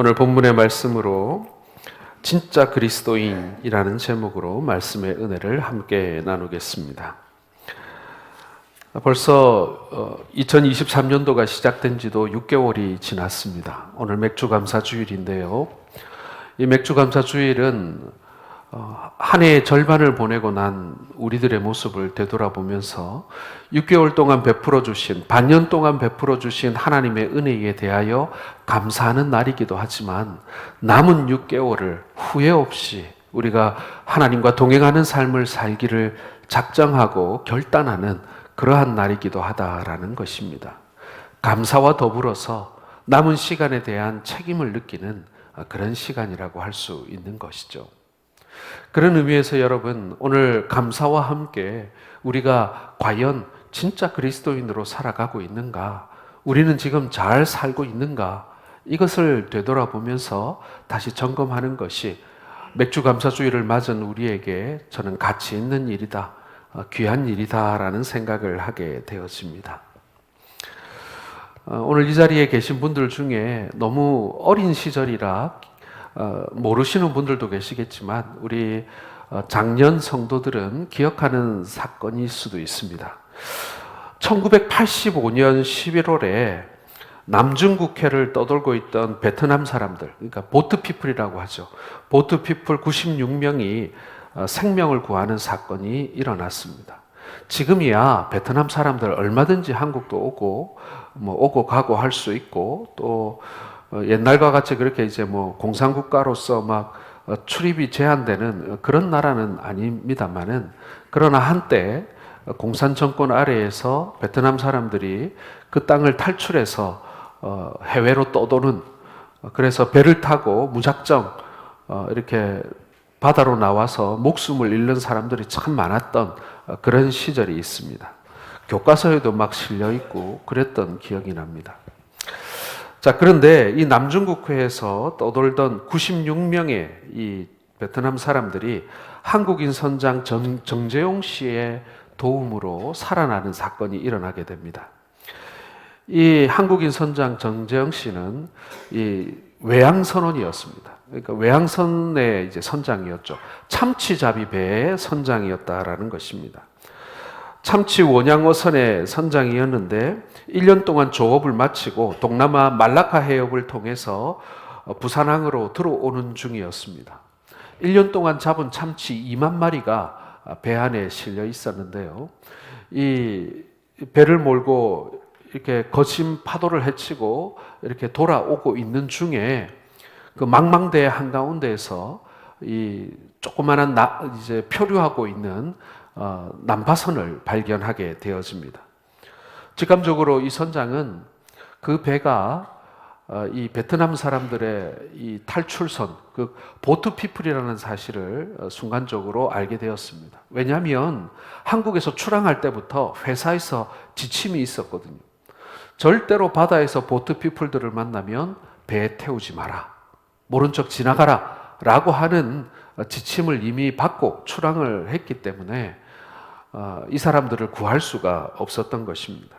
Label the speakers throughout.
Speaker 1: 오늘 본문의 말씀으로 진짜 그리스도인이라는 제목으로 말씀의 은혜를 함께 나누겠습니다. 벌써 2023년도가 시작된 지도 6개월이 지났습니다. 오늘 맥주감사주일인데요. 이 맥주감사주일은 한 해의 절반을 보내고 난 우리들의 모습을 되돌아보면서 6개월 동안 베풀어 주신, 반년 동안 베풀어 주신 하나님의 은혜에 대하여 감사하는 날이기도 하지만 남은 6개월을 후회 없이 우리가 하나님과 동행하는 삶을 살기를 작정하고 결단하는 그러한 날이기도 하다라는 것입니다. 감사와 더불어서 남은 시간에 대한 책임을 느끼는 그런 시간이라고 할 수 있는 것이죠. 그런 의미에서 여러분, 오늘 감사와 함께 우리가 과연 진짜 그리스도인으로 살아가고 있는가? 우리는 지금 잘 살고 있는가? 이것을 되돌아보면서 다시 점검하는 것이 맥주감사주의를 맞은 우리에게 저는 가치 있는 일이다, 귀한 일이다라는 생각을 하게 되었습니다. 오늘 이 자리에 계신 분들 중에 너무 어린 시절이라 모르시는 분들도 계시겠지만 우리 장년 성도들은 기억하는 사건일 수도 있습니다. 1985년 11월에 남중국해를 떠돌고 있던 베트남 사람들, 그러니까 보트피플이라고 하죠. 보트피플 96명이 생명을 구하는 사건이 일어났습니다. 지금이야 베트남 사람들 얼마든지 한국도 오고 가고 할 수 있고, 또 옛날과 같이 그렇게 이제 공산국가로서 막 출입이 제한되는 그런 나라는 아닙니다만은, 그러나 한때 공산 정권 아래에서 베트남 사람들이 그 땅을 탈출해서 해외로 떠도는, 그래서 배를 타고 무작정 이렇게 바다로 나와서 목숨을 잃는 사람들이 참 많았던 그런 시절이 있습니다. 교과서에도 막 실려 있고 그랬던 기억이 납니다. 자, 그런데 이 남중국해에서 떠돌던 96명의 이 베트남 사람들이 한국인 선장 정재용 씨의 도움으로 살아나는 사건이 일어나게 됩니다. 이 한국인 선장 정재용 씨는 이 외항선원이었습니다. 그러니까 외항선의 이제 선장이었죠. 참치잡이 배의 선장이었다라는 것입니다. 참치 원양어선의 선장이었는데 1년 동안 조업을 마치고 동남아 말라카 해협을 통해서 부산항으로 들어오는 중이었습니다. 1년 동안 잡은 참치 2만 마리가 배 안에 실려 있었는데요. 이 배를 몰고 이렇게 거친 파도를 헤치고 이렇게 돌아오고 있는 중에 그 망망대해 한가운데에서 이 조그마한 이제 표류하고 있는 난파선을 발견하게 되어집니다. 직감적으로 이 선장은 그 배가 이 베트남 사람들의 이 탈출선, 그 보트피플이라는 사실을 순간적으로 알게 되었습니다. 왜냐하면 한국에서 출항할 때부터 회사에서 지침이 있었거든요. 절대로 바다에서 보트피플들을 만나면 배에 태우지 마라, 모른 척 지나가라 라고 하는 지침을 이미 받고 출항을 했기 때문에 이 사람들을 구할 수가 없었던 것입니다.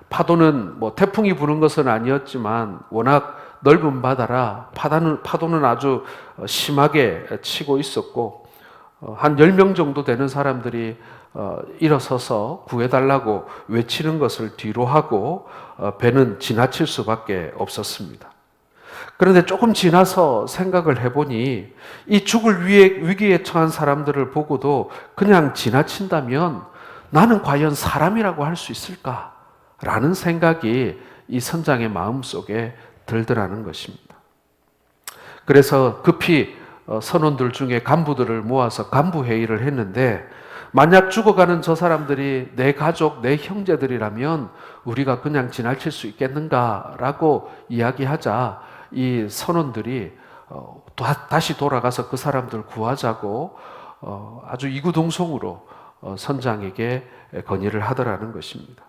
Speaker 1: 파도는 태풍이 부는 것은 아니었지만 워낙 넓은 바다라 파도는 아주 심하게 치고 있었고, 한 10명 정도 되는 사람들이 일어서서 구해달라고 외치는 것을 뒤로 하고 배는 지나칠 수밖에 없었습니다. 그런데 조금 지나서 생각을 해보니 이 죽을 위기에 처한 사람들을 보고도 그냥 지나친다면 나는 과연 사람이라고 할 수 있을까라는 생각이 이 선장의 마음속에 들더라는 것입니다. 그래서 급히 선원들 중에 간부들을 모아서 간부회의를 했는데, 만약 죽어가는 저 사람들이 내 가족, 내 형제들이라면 우리가 그냥 지나칠 수 있겠는가라고 이야기하자 이 선원들이 다시 돌아가서 그 사람들 구하자고 아주 이구동성으로 선장에게 건의를 하더라는 것입니다.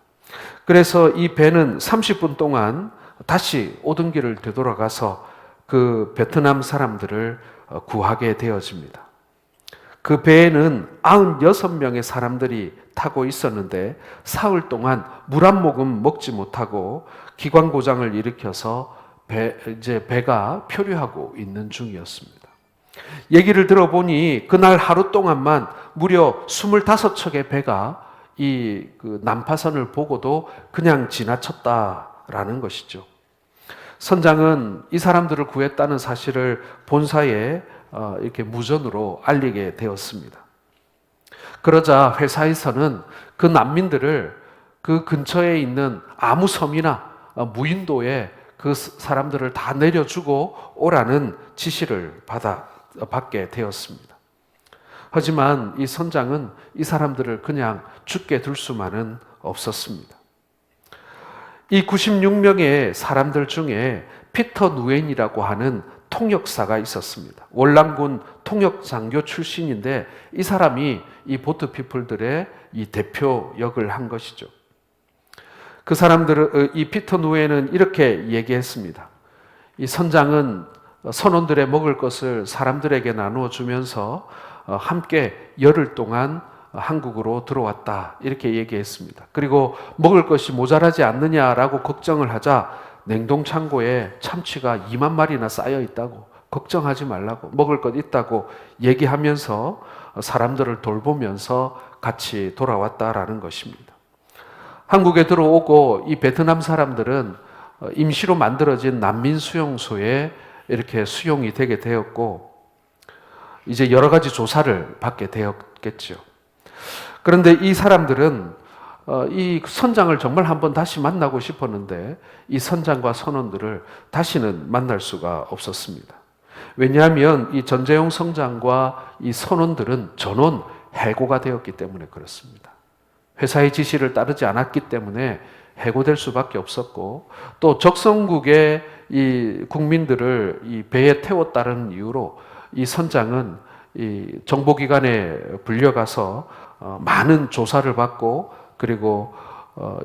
Speaker 1: 그래서 이 배는 30분 동안 다시 오던 길을 되돌아가서 그 베트남 사람들을 구하게 되어집니다. 그 배에는 96명의 사람들이 타고 있었는데 사흘 동안 물 한 모금 먹지 못하고 기관 고장을 일으켜서 배가 표류하고 있는 중이었습니다. 얘기를 들어보니 그날 하루 동안만 무려 25척의 배가 그 난파선을 보고도 그냥 지나쳤다라는 것이죠. 선장은 이 사람들을 구했다는 사실을 본사에 이렇게 무전으로 알리게 되었습니다. 그러자 회사에서는 그 난민들을 그 근처에 있는 아무 섬이나 무인도에 그 사람들을 다 내려주고 오라는 지시를 받게 되었습니다. 하지만 이 선장은 이 사람들을 그냥 죽게 둘 수만은 없었습니다. 이 96명의 사람들 중에 피터 누엔이라고 하는 통역사가 있었습니다. 월남군 통역장교 출신인데 이 사람이 이 보트 피플들의 이 대표 역을 한 것이죠. 그 사람들은 이 피터 누엔은 이렇게 얘기했습니다. 이 선장은 선원들의 먹을 것을 사람들에게 나누어 주면서 함께 열흘 동안 한국으로 들어왔다 이렇게 얘기했습니다. 그리고 먹을 것이 모자라지 않느냐라고 걱정을 하자 냉동창고에 참치가 2만 마리나 쌓여 있다고, 걱정하지 말라고, 먹을 것 있다고 얘기하면서 사람들을 돌보면서 같이 돌아왔다라는 것입니다. 한국에 들어오고 이 베트남 사람들은 임시로 만들어진 난민 수용소에 이렇게 수용이 되게 되었고 이제 여러 가지 조사를 받게 되었겠죠. 그런데 이 사람들은 이 선장을 정말 한번 다시 만나고 싶었는데 이 선장과 선원들을 다시는 만날 수가 없었습니다. 왜냐하면 이 전재용 선장과 이 선원들은 전원 해고가 되었기 때문에 그렇습니다. 회사의 지시를 따르지 않았기 때문에 해고될 수밖에 없었고 또 적성국의 이 국민들을 이 배에 태웠다는 이유로 이 선장은 이 정보기관에 불려가서 많은 조사를 받고 그리고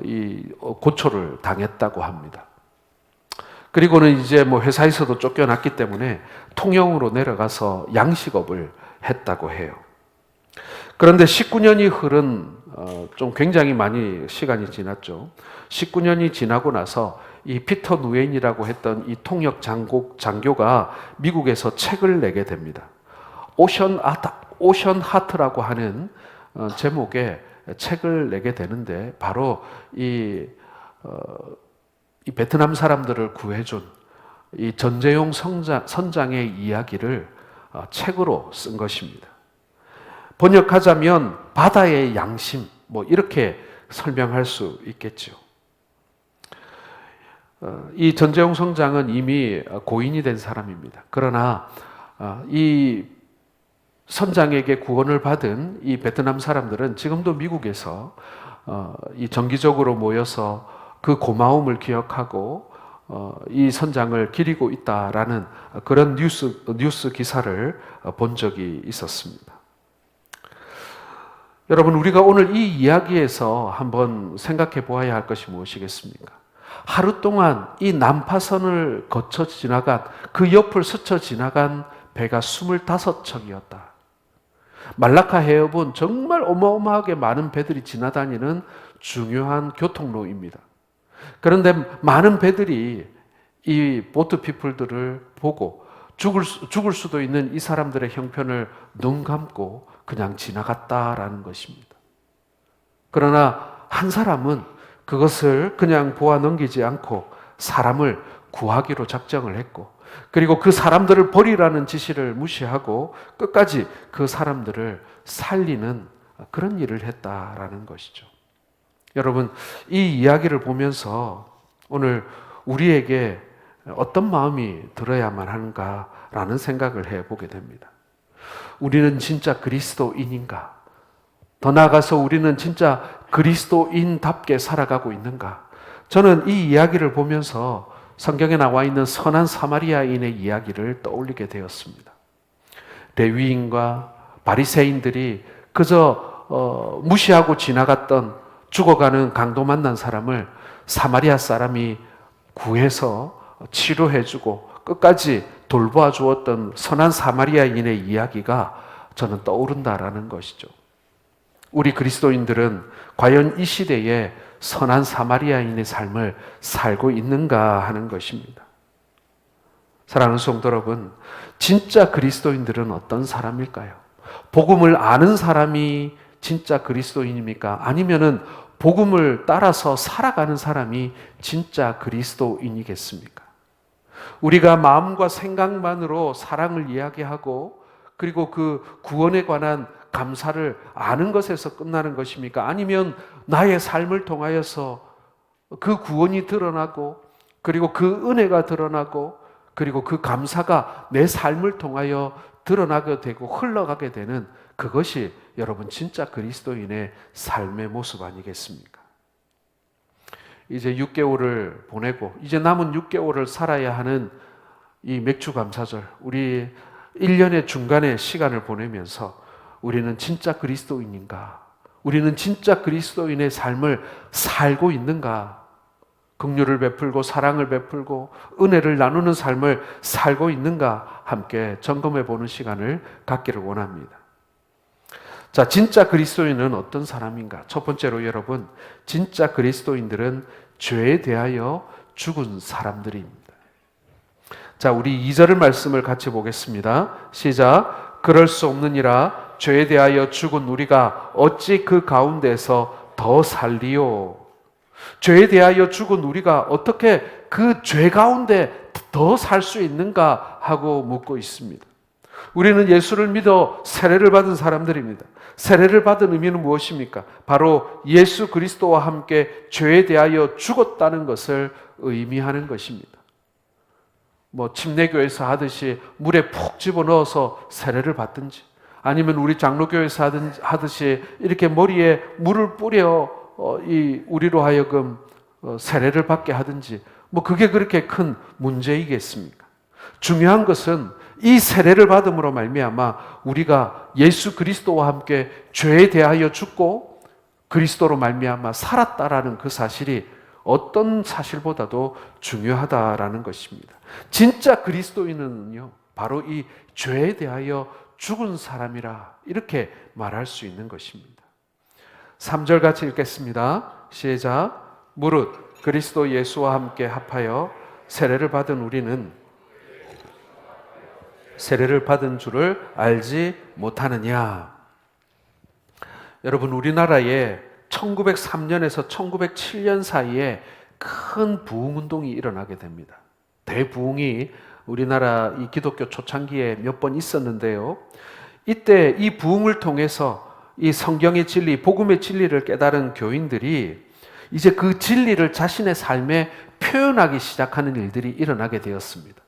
Speaker 1: 이 고초를 당했다고 합니다. 그리고는 이제 뭐 회사에서도 쫓겨났기 때문에 통영으로 내려가서 양식업을 했다고 해요. 그런데 19년이 흐른 좀 굉장히 많이 시간이 지났죠. 19년이 지나고 나서 이 피터 누엔이라고 했던 이 통역 장교가 미국에서 책을 내게 됩니다. 오션 하트라고 하는 제목의 책을 내게 되는데 바로 이 베트남 사람들을 구해준 이 전재용 선장의 이야기를 책으로 쓴 것입니다. 번역하자면 바다의 양심 뭐 이렇게 설명할 수 있겠죠. 이 전재용 선장은 이미 고인이 된 사람입니다. 그러나 이 선장에게 구원을 받은 이 베트남 사람들은 지금도 미국에서 이 정기적으로 모여서 그 고마움을 기억하고 이 선장을 기리고 있다라는 그런 뉴스 기사를 본 적이 있었습니다. 여러분, 우리가 오늘 이 이야기에서 한번 생각해 보아야 할 것이 무엇이겠습니까? 하루 동안 이 난파선을 거쳐 지나간 그 옆을 스쳐 지나간 배가 25척이었다. 말라카 해협은 정말 어마어마하게 많은 배들이 지나다니는 중요한 교통로입니다. 그런데 많은 배들이 이 보트 피플들을 보고 죽을 수도 있는 이 사람들의 형편을 눈 감고 그냥 지나갔다라는 것입니다. 그러나 한 사람은 그것을 그냥 보아 넘기지 않고 사람을 구하기로 작정을 했고 그리고 그 사람들을 버리라는 지시를 무시하고 끝까지 그 사람들을 살리는 그런 일을 했다라는 것이죠. 여러분, 이 이야기를 보면서 오늘 우리에게 어떤 마음이 들어야만 하는가라는 생각을 해보게 됩니다. 우리는 진짜 그리스도인인가? 더 나아가서 우리는 진짜 그리스도인답게 살아가고 있는가? 저는 이 이야기를 보면서 성경에 나와 있는 선한 사마리아인의 이야기를 떠올리게 되었습니다. 레위인과 바리새인들이 그저 무시하고 지나갔던 죽어가는 강도 만난 사람을 사마리아 사람이 구해서 치료해주고 끝까지 돌보아 주었던 선한 사마리아인의 이야기가 저는 떠오른다라는 것이죠. 우리 그리스도인들은 과연 이 시대에 선한 사마리아인의 삶을 살고 있는가 하는 것입니다. 사랑하는 성도 여러분, 진짜 그리스도인들은 어떤 사람일까요? 복음을 아는 사람이 진짜 그리스도인입니까? 아니면은 복음을 따라서 살아가는 사람이 진짜 그리스도인이겠습니까? 우리가 마음과 생각만으로 사랑을 이야기하고 그리고 그 구원에 관한 감사를 아는 것에서 끝나는 것입니까? 아니면 나의 삶을 통하여서 그 구원이 드러나고 그리고 그 은혜가 드러나고 그리고 그 감사가 내 삶을 통하여 드러나게 되고 흘러가게 되는 그것이 여러분 진짜 그리스도인의 삶의 모습 아니겠습니까? 이제 6개월을 보내고 이제 남은 6개월을 살아야 하는 이 맥주감사절, 우리 1년의 중간에 시간을 보내면서 우리는 진짜 그리스도인인가? 우리는 진짜 그리스도인의 삶을 살고 있는가? 긍휼을 베풀고 사랑을 베풀고 은혜를 나누는 삶을 살고 있는가? 함께 점검해 보는 시간을 갖기를 원합니다. 자, 진짜 그리스도인은 어떤 사람인가? 첫 번째로 여러분, 진짜 그리스도인들은 죄에 대하여 죽은 사람들입니다. 자, 우리 2절 말씀을 같이 보겠습니다. 시작. 그럴 수 없느니라 죄에 대하여 죽은 우리가 어찌 그 가운데서 더 살리요? 죄에 대하여 죽은 우리가 어떻게 그 죄 가운데 더 살 수 있는가 하고 묻고 있습니다. 우리는 예수를 믿어 세례를 받은 사람들입니다. 세례를 받은 의미는 무엇입니까? 바로 예수 그리스도와 함께 죄에 대하여 죽었다는 것을 의미하는 것입니다. 침례교에서 하듯이 물에 푹 집어넣어서 세례를 받든지 아니면 우리 장로교에서 하듯이 이렇게 머리에 물을 뿌려 우리로 하여금 세례를 받게 하든지 그게 그렇게 큰 문제이겠습니까? 중요한 것은 이 세례를 받음으로 말미암아 우리가 예수 그리스도와 함께 죄에 대하여 죽고 그리스도로 말미암아 살았다라는 그 사실이 어떤 사실보다도 중요하다라는 것입니다. 진짜 그리스도인은요, 바로 이 죄에 대하여 죽은 사람이라 이렇게 말할 수 있는 것입니다. 3절 같이 읽겠습니다. 시작. 무릇 그리스도 예수와 함께 합하여 세례를 받은 우리는 세례를 받은 줄을 알지 못하느냐. 여러분, 우리나라에 1903년에서 1907년 사이에 큰 부흥운동이 일어나게 됩니다. 대부흥이 우리나라 이 기독교 초창기에 몇 번 있었는데요. 이때 이 부흥을 통해서 이 성경의 진리, 복음의 진리를 깨달은 교인들이 이제 그 진리를 자신의 삶에 표현하기 시작하는 일들이 일어나게 되었습니다.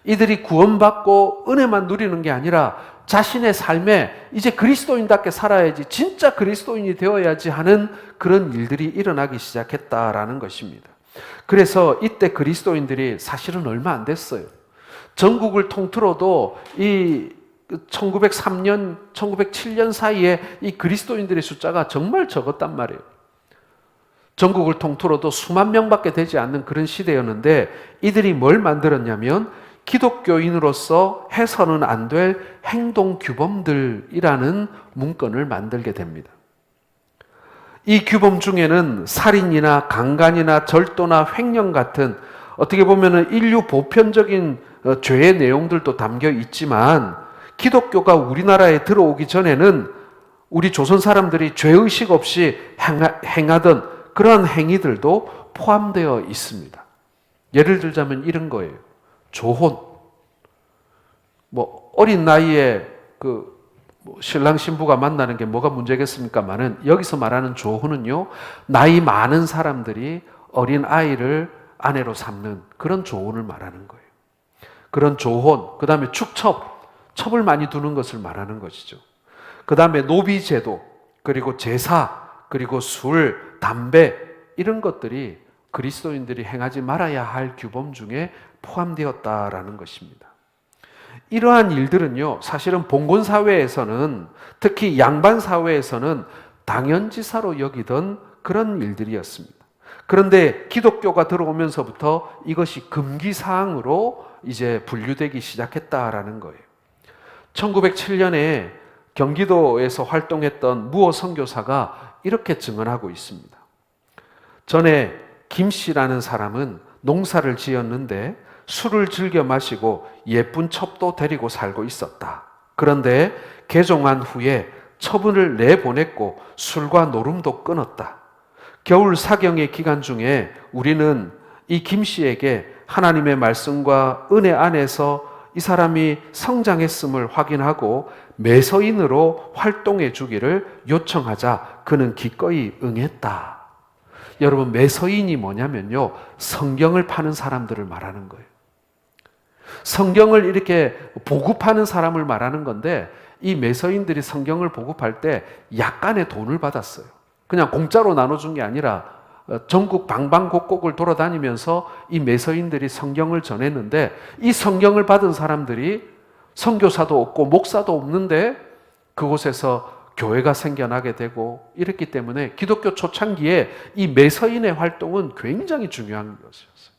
Speaker 1: 이들이 구원받고 은혜만 누리는 게 아니라 자신의 삶에 이제 그리스도인답게 살아야지, 진짜 그리스도인이 되어야지 하는 그런 일들이 일어나기 시작했다라는 것입니다. 그래서 이때 그리스도인들이 사실은 얼마 안 됐어요. 전국을 통틀어도 이 1903년, 1907년 사이에 이 그리스도인들의 숫자가 정말 적었단 말이에요. 전국을 통틀어도 수만 명밖에 되지 않는 그런 시대였는데 이들이 뭘 만들었냐면 기독교인으로서 해서는 안 될 행동 규범들이라는 문건을 만들게 됩니다. 이 규범 중에는 살인이나 강간이나 절도나 횡령 같은 어떻게 보면 인류 보편적인 죄의 내용들도 담겨 있지만 기독교가 우리나라에 들어오기 전에는 우리 조선 사람들이 죄의식 없이 행하던 그러한 행위들도 포함되어 있습니다. 예를 들자면 이런 거예요. 조혼. 어린 나이에 신랑 신부가 만나는 게 뭐가 문제겠습니까만은 여기서 말하는 조혼은요, 나이 많은 사람들이 어린 아이를 아내로 삼는 그런 조혼을 말하는 거예요. 그런 조혼, 그 다음에 축첩, 첩을 많이 두는 것을 말하는 것이죠. 그 다음에 노비제도, 그리고 제사, 그리고 술, 담배 이런 것들이 그리스도인들이 행하지 말아야 할 규범 중에 포함되었다라는 것입니다. 이러한 일들은요, 사실은 봉건 사회에서는, 특히 양반 사회에서는 당연지사로 여기던 그런 일들이었습니다. 그런데 기독교가 들어오면서부터 이것이 금기사항으로 이제 분류되기 시작했다라는 거예요. 1907년에 경기도에서 활동했던 무호 선교사가 이렇게 증언하고 있습니다. 전에 김 씨라는 사람은 농사를 지었는데 술을 즐겨 마시고 예쁜 첩도 데리고 살고 있었다. 그런데 개종한 후에 처분을 내보냈고 술과 노름도 끊었다. 겨울 사경의 기간 중에 우리는 이 김 씨에게 하나님의 말씀과 은혜 안에서 이 사람이 성장했음을 확인하고 매서인으로 활동해 주기를 요청하자 그는 기꺼이 응했다. 여러분, 매서인이 뭐냐면요, 성경을 파는 사람들을 말하는 거예요. 성경을 이렇게 보급하는 사람을 말하는 건데, 이 매서인들이 성경을 보급할 때 약간의 돈을 받았어요. 그냥 공짜로 나눠준 게 아니라 전국 방방곡곡을 돌아다니면서 이 매서인들이 성경을 전했는데, 이 성경을 받은 사람들이 선교사도 없고 목사도 없는데 그곳에서 교회가 생겨나게 되고 이랬기 때문에 기독교 초창기에 이 매서인의 활동은 굉장히 중요한 것이었어요.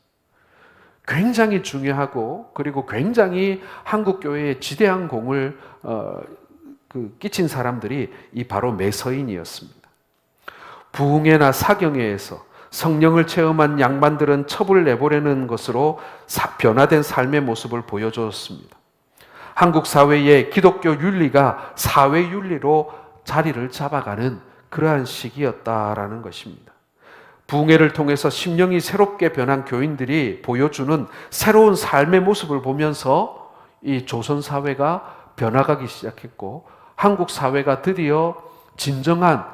Speaker 1: 굉장히 중요하고, 그리고 굉장히 한국 교회에 지대한 공을 끼친 사람들이 이 바로 매서인이었습니다. 부흥회나 사경회에서 성령을 체험한 양반들은 첩을 내보내는 것으로 변화된 삶의 모습을 보여주었습니다. 한국 사회의 기독교 윤리가 사회 윤리로 자리를 잡아가는 그러한 시기였다라는 것입니다. 부흥회를 통해서 심령이 새롭게 변한 교인들이 보여주는 새로운 삶의 모습을 보면서 이 조선 사회가 변화가기 시작했고, 한국 사회가 드디어 진정한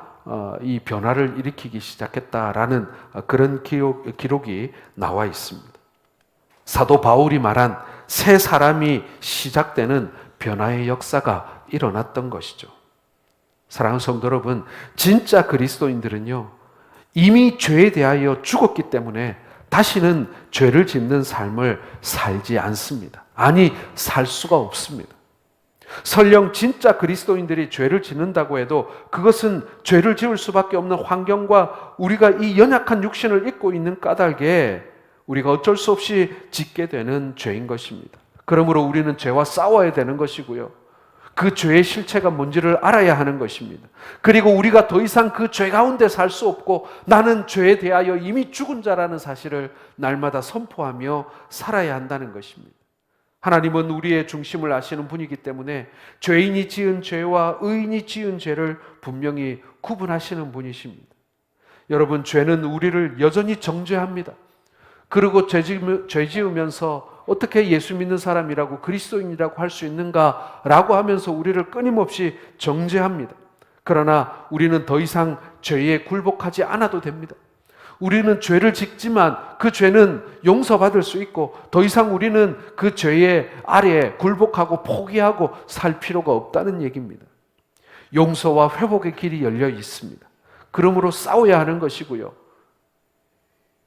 Speaker 1: 이 변화를 일으키기 시작했다라는 그런 기록이 나와 있습니다. 사도 바울이 말한 새 사람이 시작되는 변화의 역사가 일어났던 것이죠. 사랑하는 성도 여러분, 진짜 그리스도인들은요, 이미 죄에 대하여 죽었기 때문에 다시는 죄를 짓는 삶을 살지 않습니다. 아니, 살 수가 없습니다. 설령 진짜 그리스도인들이 죄를 짓는다고 해도 그것은 죄를 지을 수밖에 없는 환경과 우리가 이 연약한 육신을 입고 있는 까닭에 우리가 어쩔 수 없이 짓게 되는 죄인 것입니다. 그러므로 우리는 죄와 싸워야 되는 것이고요, 그 죄의 실체가 뭔지를 알아야 하는 것입니다. 그리고 우리가 더 이상 그 죄 가운데 살 수 없고 나는 죄에 대하여 이미 죽은 자라는 사실을 날마다 선포하며 살아야 한다는 것입니다. 하나님은 우리의 중심을 아시는 분이기 때문에 죄인이 지은 죄와 의인이 지은 죄를 분명히 구분하시는 분이십니다. 여러분, 죄는 우리를 여전히 정죄합니다. 그리고 죄 지으면서 어떻게 예수 믿는 사람이라고 그리스도인이라고 할 수 있는가라고 하면서 우리를 끊임없이 정죄합니다. 그러나 우리는 더 이상 죄에 굴복하지 않아도 됩니다. 우리는 죄를 짓지만 그 죄는 용서받을 수 있고 더 이상 우리는 그 죄의 아래에 굴복하고 포기하고 살 필요가 없다는 얘기입니다. 용서와 회복의 길이 열려 있습니다. 그러므로 싸워야 하는 것이고요,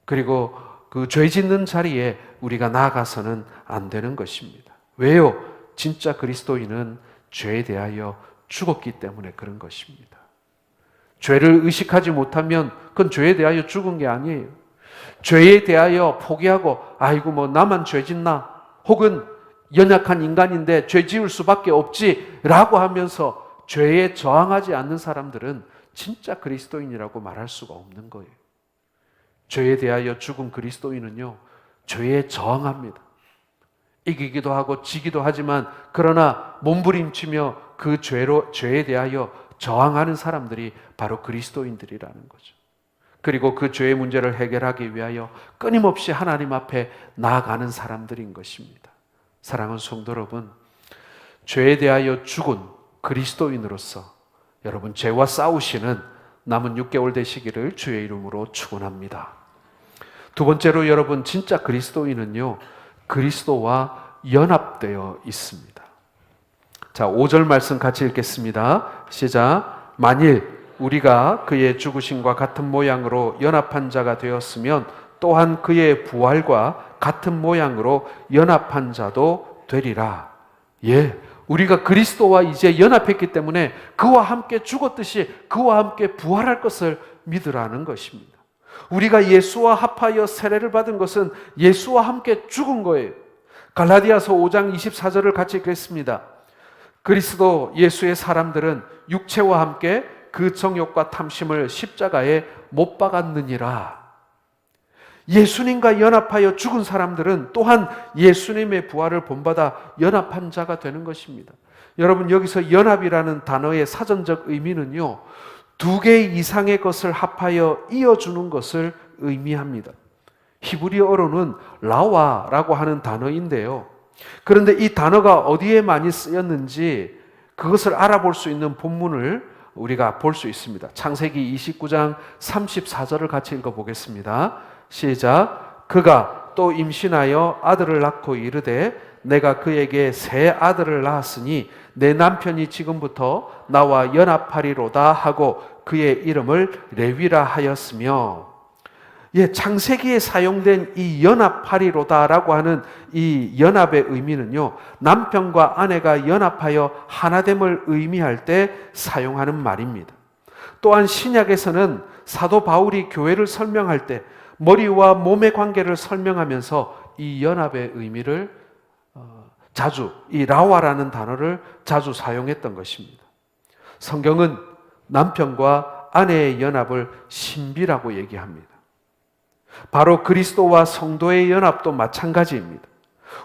Speaker 1: 그리고 그 죄 짓는 자리에 우리가 나아가서는 안 되는 것입니다. 왜요? 진짜 그리스도인은 죄에 대하여 죽었기 때문에 그런 것입니다. 죄를 의식하지 못하면 그건 죄에 대하여 죽은 게 아니에요. 죄에 대하여 포기하고 아이고 뭐 나만 죄 짓나, 혹은 연약한 인간인데 죄 지을 수밖에 없지 라고 하면서 죄에 저항하지 않는 사람들은 진짜 그리스도인이라고 말할 수가 없는 거예요. 죄에 대하여 죽은 그리스도인은요, 죄에 저항합니다. 이기기도 하고 지기도 하지만 그러나 몸부림치며 그 죄에 대하여 저항하는 사람들이 바로 그리스도인들이라는 거죠. 그리고 그 죄의 문제를 해결하기 위하여 끊임없이 하나님 앞에 나아가는 사람들인 것입니다. 사랑하는 성도 여러분, 죄에 대하여 죽은 그리스도인으로서 여러분 죄와 싸우시는 남은 6개월 되시기를 주의 이름으로 축원합니다. 두 번째로 여러분, 진짜 그리스도인은요, 그리스도와 연합되어 있습니다. 자, 5절 말씀 같이 읽겠습니다. 시작. 만일 우리가 그의 죽으심과 같은 모양으로 연합한 자가 되었으면 또한 그의 부활과 같은 모양으로 연합한 자도 되리라. 예, 우리가 그리스도와 이제 연합했기 때문에 그와 함께 죽었듯이 그와 함께 부활할 것을 믿으라는 것입니다. 우리가 예수와 합하여 세례를 받은 것은 예수와 함께 죽은 거예요. 갈라디아서 5장 24절을 같이 읽겠습니다. 그리스도 예수의 사람들은 육체와 함께 그 정욕과 탐심을 십자가에 못 박았느니라. 예수님과 연합하여 죽은 사람들은 또한 예수님의 부활을 본받아 연합한 자가 되는 것입니다. 여러분, 여기서 연합이라는 단어의 사전적 의미는요, 두 개 이상의 것을 합하여 이어주는 것을 의미합니다. 히브리어로는 라와라고 하는 단어인데요. 그런데 이 단어가 어디에 많이 쓰였는지 그것을 알아볼 수 있는 본문을 우리가 볼 수 있습니다. 창세기 29장 34절을 같이 읽어보겠습니다. 시작. 그가 또 임신하여 아들을 낳고 이르되 내가 그에게 새 아들을 낳았으니 내 남편이 지금부터 나와 연합하리로다 하고 그의 이름을 레위라 하였으며, 창세기에 사용된 이 연합하리로다라고 하는 이 연합의 의미는요, 남편과 아내가 연합하여 하나됨을 의미할 때 사용하는 말입니다. 또한 신약에서는 사도 바울이 교회를 설명할 때 머리와 몸의 관계를 설명하면서 이 연합의 의미를 자주, 이 라와라는 단어를 자주 사용했던 것입니다. 성경은 남편과 아내의 연합을 신비라고 얘기합니다. 바로 그리스도와 성도의 연합도 마찬가지입니다.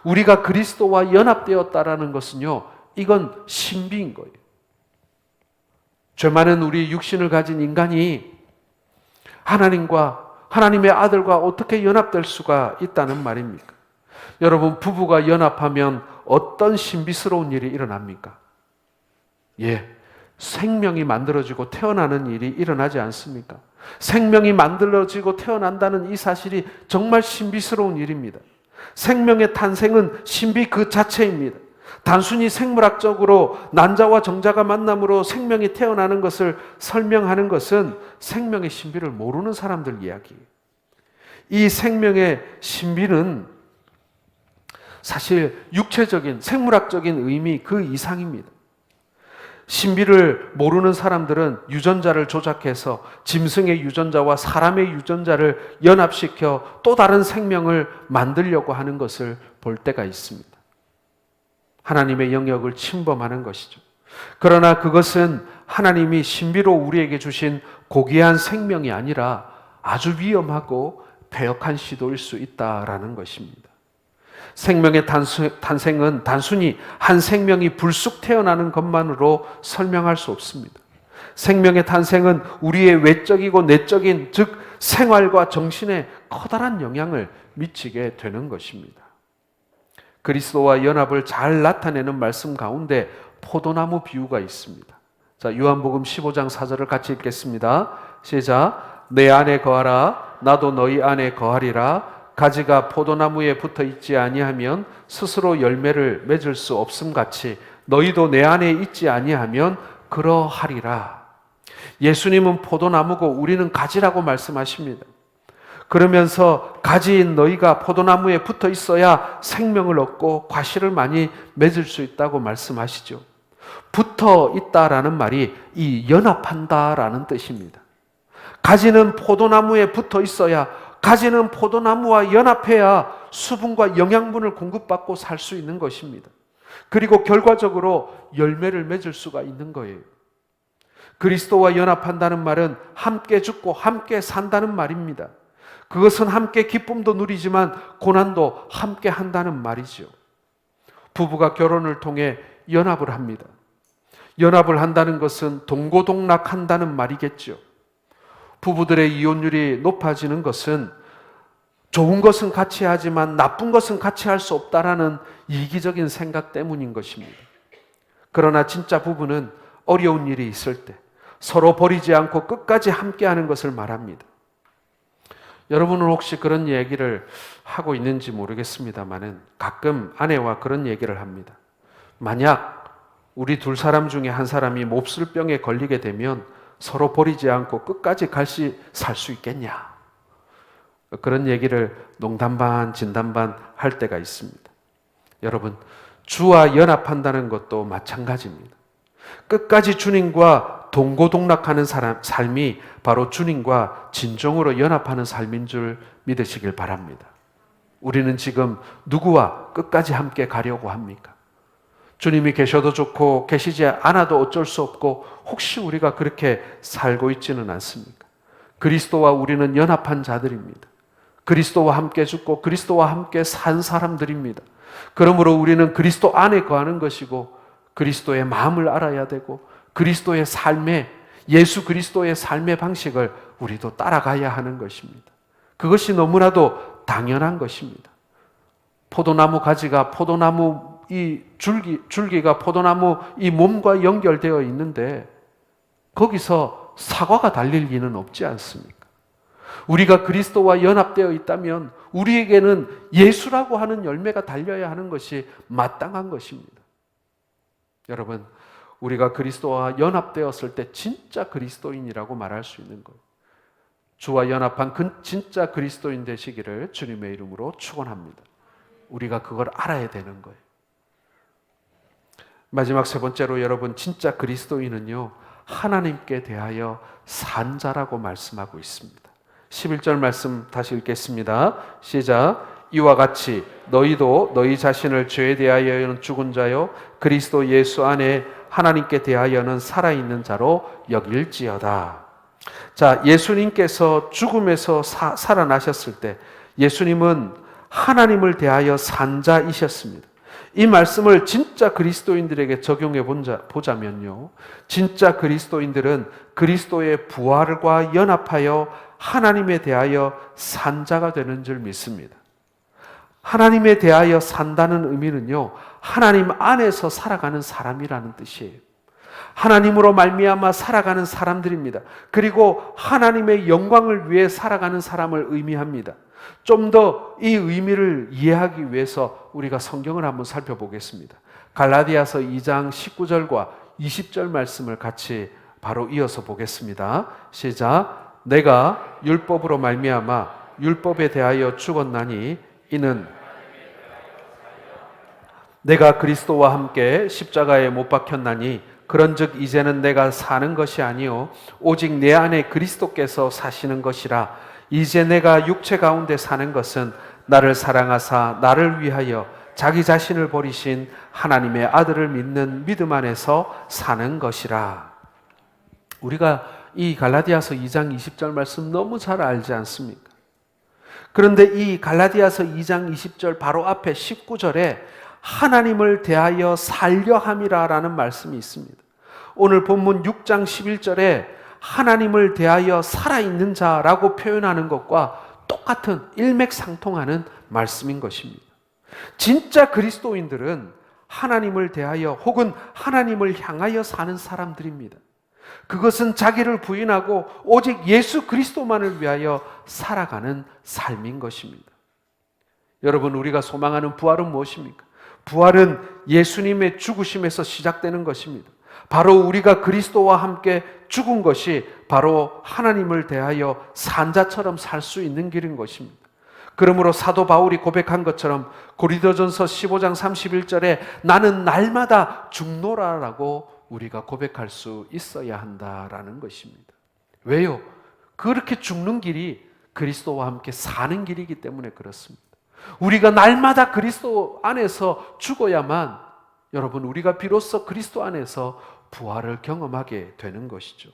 Speaker 1: 우리가 그리스도와 연합되었다라는 것은요, 이건 신비인 거예요. 죄 많은 우리 육신을 가진 인간이 하나님과 하나님의 아들과 어떻게 연합될 수가 있다는 말입니까? 여러분, 부부가 연합하면 어떤 신비스러운 일이 일어납니까? 생명이 만들어지고 태어나는 일이 일어나지 않습니까? 생명이 만들어지고 태어난다는 이 사실이 정말 신비스러운 일입니다. 생명의 탄생은 신비 그 자체입니다. 단순히 생물학적으로 난자와 정자가 만남으로 생명이 태어나는 것을 설명하는 것은 생명의 신비를 모르는 사람들 이야기예요. 이 생명의 신비는 사실 육체적인 생물학적인 의미 그 이상입니다. 신비를 모르는 사람들은 유전자를 조작해서 짐승의 유전자와 사람의 유전자를 연합시켜 또 다른 생명을 만들려고 하는 것을 볼 때가 있습니다. 하나님의 영역을 침범하는 것이죠. 그러나 그것은 하나님이 신비로 우리에게 주신 고귀한 생명이 아니라 아주 위험하고 패역한 시도일 수 있다라는 것입니다. 생명의 탄생은 단순히 한 생명이 불쑥 태어나는 것만으로 설명할 수 없습니다. 생명의 탄생은 우리의 외적이고 내적인, 즉 생활과 정신에 커다란 영향을 미치게 되는 것입니다. 그리스도와 연합을 잘 나타내는 말씀 가운데 포도나무 비유가 있습니다. 자, 요한복음 15장 4절을 같이 읽겠습니다. 시작. 내 안에 거하라 나도 너희 안에 거하리라. 가지가 포도나무에 붙어 있지 아니하면 스스로 열매를 맺을 수 없음 같이 너희도 내 안에 있지 아니하면 그러하리라. 예수님은 포도나무고 우리는 가지라고 말씀하십니다. 그러면서 가지인 너희가 포도나무에 붙어 있어야 생명을 얻고 과실을 많이 맺을 수 있다고 말씀하시죠. 붙어 있다라는 말이 이 연합한다라는 뜻입니다. 가지는 포도나무에 붙어 있어야, 가지는 포도나무와 연합해야 수분과 영양분을 공급받고 살 수 있는 것입니다. 그리고 결과적으로 열매를 맺을 수가 있는 거예요. 그리스도와 연합한다는 말은 함께 죽고 함께 산다는 말입니다. 그것은 함께 기쁨도 누리지만 고난도 함께 한다는 말이죠. 부부가 결혼을 통해 연합을 합니다. 연합을 한다는 것은 동고동락한다는 말이겠죠. 부부들의 이혼율이 높아지는 것은 좋은 것은 같이 하지만 나쁜 것은 같이 할 수 없다라는 이기적인 생각 때문인 것입니다. 그러나 진짜 부부는 어려운 일이 있을 때 서로 버리지 않고 끝까지 함께하는 것을 말합니다. 여러분은 혹시 그런 얘기를 하고 있는지 모르겠습니다만은 가끔 아내와 그런 얘기를 합니다. 만약 우리 두 사람 중에 한 사람이 몹쓸 병에 걸리게 되면 서로 버리지 않고 끝까지 같이 살 수 있겠냐? 그런 얘기를 농담 반 진담 반 할 때가 있습니다. 여러분, 주와 연합한다는 것도 마찬가지입니다. 끝까지 주님과 동고동락하는 삶이 바로 주님과 진정으로 연합하는 삶인 줄 믿으시길 바랍니다. 우리는 지금 누구와 끝까지 함께 가려고 합니까? 주님이 계셔도 좋고 계시지 않아도 어쩔 수 없고 혹시 우리가 그렇게 살고 있지는 않습니까? 그리스도와 우리는 연합한 자들입니다. 그리스도와 함께 죽고 그리스도와 함께 산 사람들입니다. 그러므로 우리는 그리스도 안에 거하는 것이고 그리스도의 마음을 알아야 되고 그리스도의 삶의 예수 그리스도의 삶의 방식을 우리도 따라가야 하는 것입니다. 그것이 너무나도 당연한 것입니다. 포도나무 가지가 포도나무 이 줄기가 포도나무 이 몸과 연결되어 있는데 거기서 사과가 달릴 리는 없지 않습니까? 우리가 그리스도와 연합되어 있다면 우리에게는 예수라고 하는 열매가 달려야 하는 것이 마땅한 것입니다. 여러분, 우리가 그리스도와 연합되었을 때 진짜 그리스도인이라고 말할 수 있는 것, 주와 연합한 진짜 그리스도인 되시기를 주님의 이름으로 축원합니다. 우리가 그걸 알아야 되는 거예요. 마지막 세 번째로 여러분, 진짜 그리스도인은요, 하나님께 대하여 산 자라고 말씀하고 있습니다. 11절 말씀 다시 읽겠습니다. 시작. 이와 같이 너희도 너희 자신을 죄에 대하여는 죽은 자요 그리스도 예수 안에 하나님께 대하여는 살아있는 자로 여길지어다. 자, 예수님께서 죽음에서 살아나셨을 때 예수님은 하나님을 대하여 산 자이셨습니다. 이 말씀을 진짜 그리스도인들에게 적용해 보자면요, 진짜 그리스도인들은 그리스도의 부활과 연합하여 하나님에 대하여 산 자가 되는 줄 믿습니다. 하나님에 대하여 산다는 의미는요, 하나님 안에서 살아가는 사람이라는 뜻이에요. 하나님으로 말미암아 살아가는 사람들입니다. 그리고 하나님의 영광을 위해 살아가는 사람을 의미합니다. 좀 더 이 의미를 이해하기 위해서 우리가 성경을 한번 살펴보겠습니다. 갈라디아서 2장 19절과 20절 말씀을 같이 바로 이어서 보겠습니다. 시작. 내가 율법으로 말미암아 율법에 대하여 죽었나니 이는 내가 그리스도와 함께 십자가에 못 박혔나니 그런즉 이제는 내가 사는 것이 아니요 오직 내 안에 그리스도께서 사시는 것이라. 이제 내가 육체 가운데 사는 것은 나를 사랑하사 나를 위하여 자기 자신을 버리신 하나님의 아들을 믿는 믿음 안에서 사는 것이라. 우리가 이 갈라디아서 2장 20절 말씀 너무 잘 알지 않습니까? 그런데 이 갈라디아서 2장 20절 바로 앞에 19절에 하나님을 대하여 살려 함이라라는 말씀이 있습니다. 오늘 본문 6장 11절에 하나님을 대하여 살아있는 자라고 표현하는 것과 똑같은 일맥상통하는 말씀인 것입니다. 진짜 그리스도인들은 하나님을 대하여 혹은 하나님을 향하여 사는 사람들입니다. 그것은 자기를 부인하고 오직 예수 그리스도만을 위하여 살아가는 삶인 것입니다. 여러분, 우리가 소망하는 부활은 무엇입니까? 부활은 예수님의 죽으심에서 시작되는 것입니다. 바로 우리가 그리스도와 함께 죽은 것이 바로 하나님을 대하여 산 자처럼 살 수 있는 길인 것입니다. 그러므로 사도 바울이 고백한 것처럼 고린도전서 15장 31절에 나는 날마다 죽노라라고 우리가 고백할 수 있어야 한다라는 것입니다. 왜요? 그렇게 죽는 길이 그리스도와 함께 사는 길이기 때문에 그렇습니다. 우리가 날마다 그리스도 안에서 죽어야만 여러분, 우리가 비로소 그리스도 안에서 부활을 경험하게 되는 것이죠.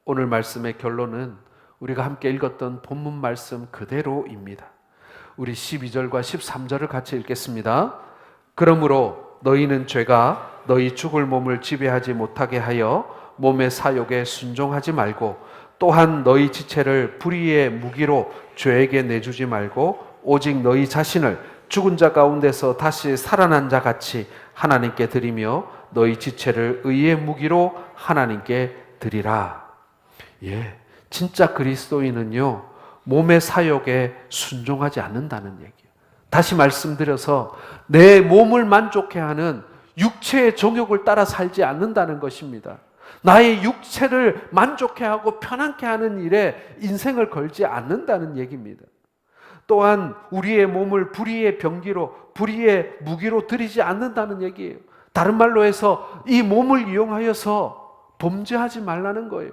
Speaker 1: 오늘 말씀의 결론은 우리가 함께 읽었던 본문 말씀 그대로입니다. 우리 12절과 13절을 같이 읽겠습니다. 그러므로 너희는 죄가 너희 죽을 몸을 지배하지 못하게 하여 몸의 사욕에 순종하지 말고 또한 너희 지체를 불의의 무기로 죄에게 내주지 말고 오직 너희 자신을 죽은 자 가운데서 다시 살아난 자 같이 하나님께 드리며 너희 지체를 의의 무기로 하나님께 드리라. 예, 진짜 그리스도인은요, 몸의 사욕에 순종하지 않는다는 얘기예요. 다시 말씀드려서 내 몸을 만족해 하는 육체의 정욕을 따라 살지 않는다는 것입니다. 나의 육체를 만족해 하고 편안케 하는 일에 인생을 걸지 않는다는 얘기입니다. 또한 우리의 몸을 불의의 병기로, 불의의 무기로 들이지 않는다는 얘기예요. 다른 말로 해서 이 몸을 이용하여서 범죄하지 말라는 거예요.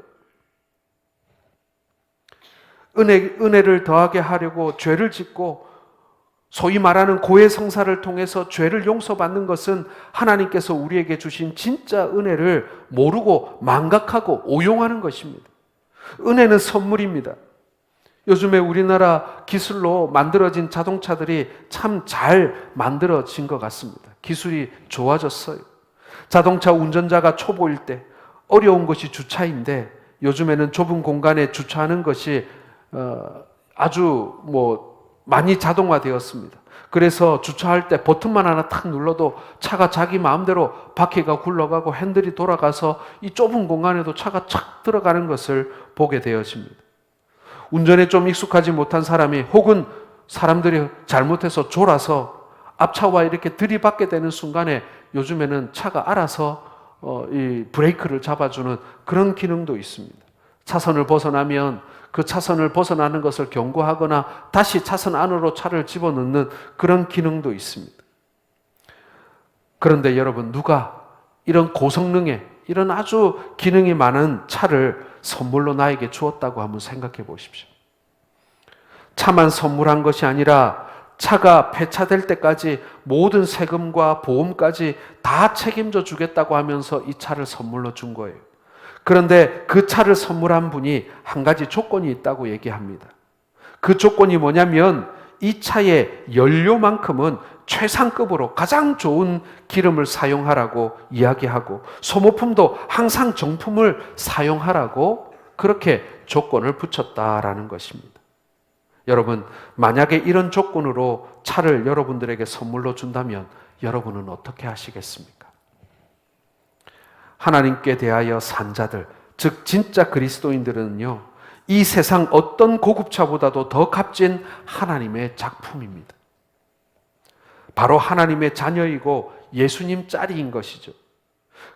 Speaker 1: 은혜를 더하게 하려고 죄를 짓고 소위 말하는 고해성사를 통해서 죄를 용서받는 것은 하나님께서 우리에게 주신 진짜 은혜를 모르고 망각하고 오용하는 것입니다. 은혜는 선물입니다. 요즘에 우리나라 기술로 만들어진 자동차들이 참 잘 만들어진 것 같습니다. 기술이 좋아졌어요. 자동차 운전자가 초보일 때 어려운 것이 주차인데 요즘에는 좁은 공간에 주차하는 것이 아주 많이 자동화되었습니다. 그래서 주차할 때 버튼만 하나 탁 눌러도 차가 자기 마음대로 바퀴가 굴러가고 핸들이 돌아가서 이 좁은 공간에도 차가 착 들어가는 것을 보게 되어집니다. 운전에 좀 익숙하지 못한 사람이 혹은 사람들이 잘못해서 졸아서 앞차와 이렇게 들이받게 되는 순간에 요즘에는 차가 알아서 이 브레이크를 잡아주는 그런 기능도 있습니다. 차선을 벗어나면 그 차선을 벗어나는 것을 경고하거나 다시 차선 안으로 차를 집어넣는 그런 기능도 있습니다. 그런데 여러분, 누가 이런 고성능의 이런 아주 기능이 많은 차를 선물로 나에게 주었다고 한번 생각해 보십시오. 차만 선물한 것이 아니라 차가 폐차될 때까지 모든 세금과 보험까지 다 책임져 주겠다고 하면서 이 차를 선물로 준 거예요. 그런데 그 차를 선물한 분이 한 가지 조건이 있다고 얘기합니다. 그 조건이 뭐냐면 이 차의 연료만큼은 최상급으로 가장 좋은 기름을 사용하라고 이야기하고 소모품도 항상 정품을 사용하라고 그렇게 조건을 붙였다라는 것입니다. 여러분, 만약에 이런 조건으로 차를 여러분들에게 선물로 준다면 여러분은 어떻게 하시겠습니까? 하나님께 대하여 산 자들, 즉 진짜 그리스도인들은요, 이 세상 어떤 고급차보다도 더 값진 하나님의 작품입니다. 바로 하나님의 자녀이고 예수님 짤인 것이죠.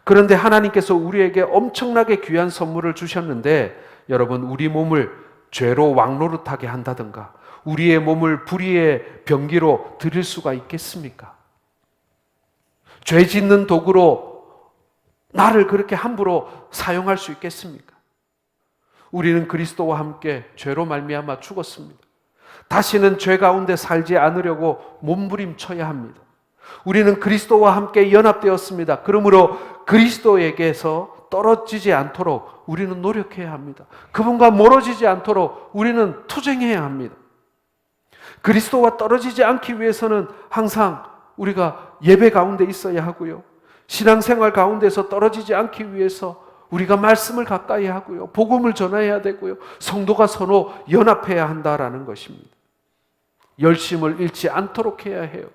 Speaker 1: 그런데 하나님께서 우리에게 엄청나게 귀한 선물을 주셨는데 여러분, 우리 몸을 죄로 왕노릇하게 한다든가 우리의 몸을 불의의 병기로 드릴 수가 있겠습니까? 죄 짓는 도구로 나를 그렇게 함부로 사용할 수 있겠습니까? 우리는 그리스도와 함께 죄로 말미암아 죽었습니다. 다시는 죄 가운데 살지 않으려고 몸부림쳐야 합니다. 우리는 그리스도와 함께 연합되었습니다. 그러므로 그리스도에게서 떨어지지 않도록 우리는 노력해야 합니다. 그분과 멀어지지 않도록 우리는 투쟁해야 합니다. 그리스도와 떨어지지 않기 위해서는 항상 우리가 예배 가운데 있어야 하고요. 신앙생활 가운데서 떨어지지 않기 위해서 우리가 말씀을 가까이 하고요. 복음을 전해야 되고요. 성도가 서로 연합해야 한다라는 것입니다. 열심을 잃지 않도록 해야 해요.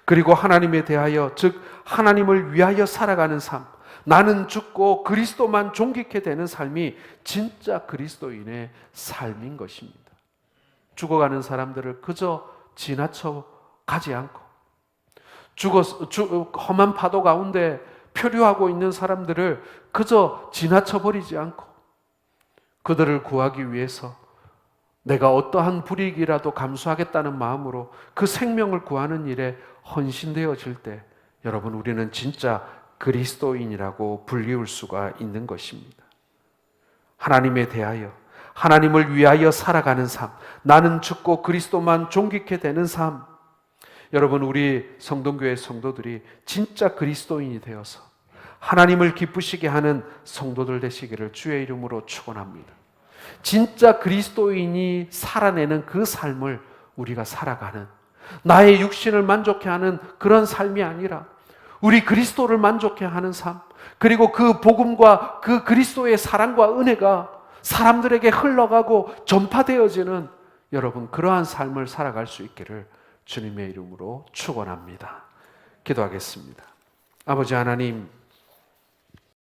Speaker 1: 그리고 하나님에 대하여, 즉 하나님을 위하여 살아가는 삶, 나는 죽고 그리스도만 존귀케 되는 삶이 진짜 그리스도인의 삶인 것입니다. 죽어가는 사람들을 그저 지나쳐 가지 않고 험한 파도 가운데 표류하고 있는 사람들을 그저 지나쳐 버리지 않고 그들을 구하기 위해서 내가 어떠한 불이익이라도 감수하겠다는 마음으로 그 생명을 구하는 일에 헌신되어질 때 여러분, 우리는 진짜 그리스도인이라고 불리울 수가 있는 것입니다. 하나님에 대하여, 하나님을 위하여 살아가는 삶, 나는 죽고 그리스도만 존귀케 되는 삶. 여러분, 우리 성동교회 성도들이 진짜 그리스도인이 되어서 하나님을 기쁘시게 하는 성도들 되시기를 주의 이름으로 축원합니다. 진짜 그리스도인이 살아내는 그 삶을 우리가 살아가는, 나의 육신을 만족해 하는 그런 삶이 아니라 우리 그리스도를 만족해 하는 삶, 그리고 그 복음과 그 그리스도의 사랑과 은혜가 사람들에게 흘러가고 전파되어지는 여러분, 그러한 삶을 살아갈 수 있기를 주님의 이름으로 축원합니다. 기도하겠습니다. 아버지 하나님,